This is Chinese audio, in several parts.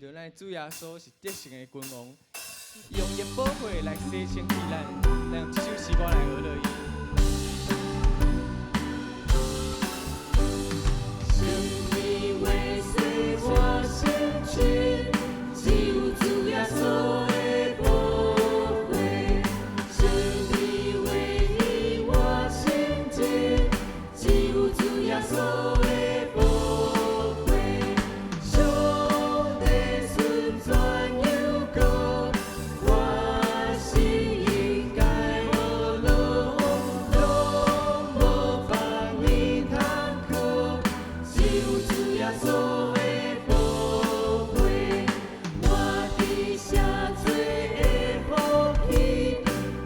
着咱主耶稣是得胜的君王，用伊宝血来洗清气咱，咱用这首诗歌来学落伊。生命为随我心去，只有主耶稣的宝血。生命为你我心志，只有主耶稣的宝血。上帝顺转有够，我心应该无路，拢无法你通靠。只有主耶稣的宝血，我伫下罪的福气，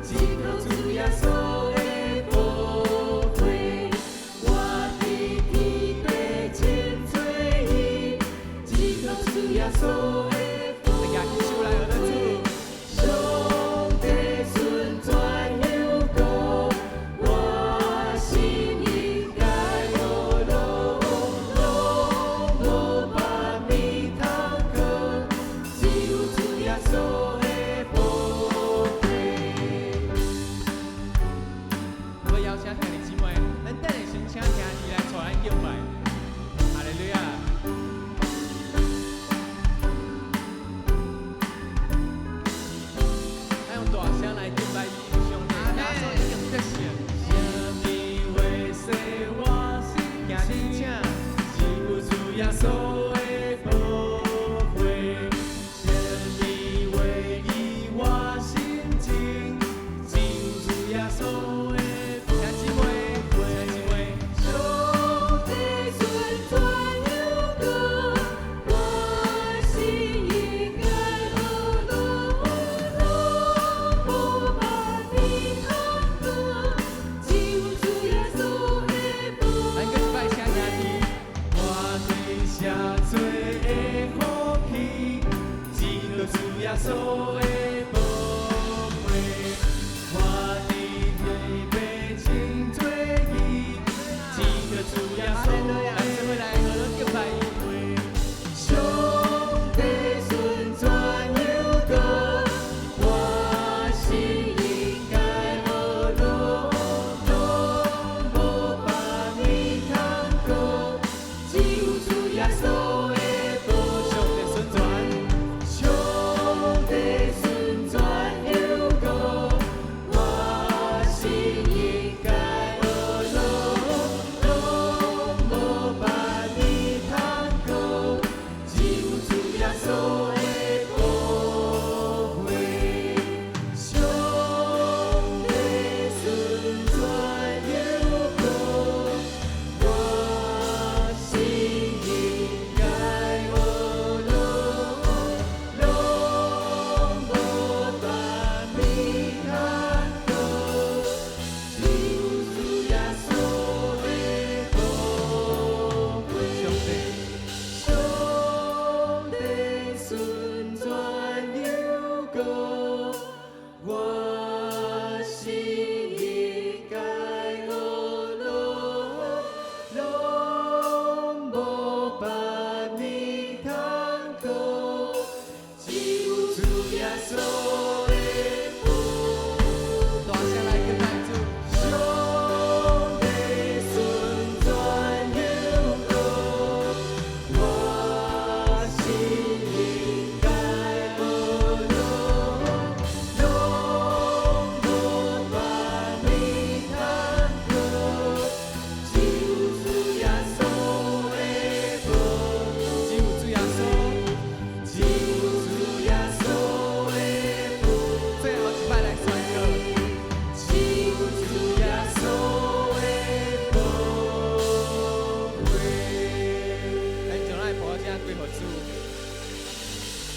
只靠主耶稣的宝血。我伫天地清罪意，只靠主耶稣的宝血。上帝顺转有够，我心应该无路。无法你通靠，只有主耶稣的宝血。我邀请兄弟姊妹，咱等下先请兄弟来带咱敬拜，哈利路亚。咱用大声来敬拜伊，上帝耶稣已经得胜。什么为使我心兄弟请。只有主耶稣的宝血，生命为你我心情，只有主耶稣的兄弟姊妹，兄弟姊妹，上帝顺转有够，我心应该无路，拢无法你通靠，只有主耶稣的宝咱搁一摆请兄弟。我对下罪的福气，只靠主耶稣的宝血。我伫天地清罪义，只靠主耶稣的来和咱敬拜伊。上帝顺转有够，我心应该无路，拢无法你通靠，只有主耶稣的宝血。上帝顺转有够，我心应该无路，拢无法你通靠，只有主耶稣的宝血。上帝顺转有够，我心应该无路，拢无法你通靠，只有主耶稣的宝血。上帝顺转有够，我心应该无路，拢无法你通靠，只有主耶稣的宝血。大声来敬拜主。上帝顺转有够，我心应该无路，拢无法你通靠，只有主耶稣的宝血。只有主耶稣，只有主耶稣的宝血。最后一摆来传歌。只有主耶稣的宝血。咱将咱的宝声归互主。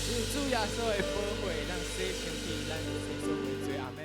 只有主耶稣的宝血，咱洗清气，咱的洗所有罪。阿门。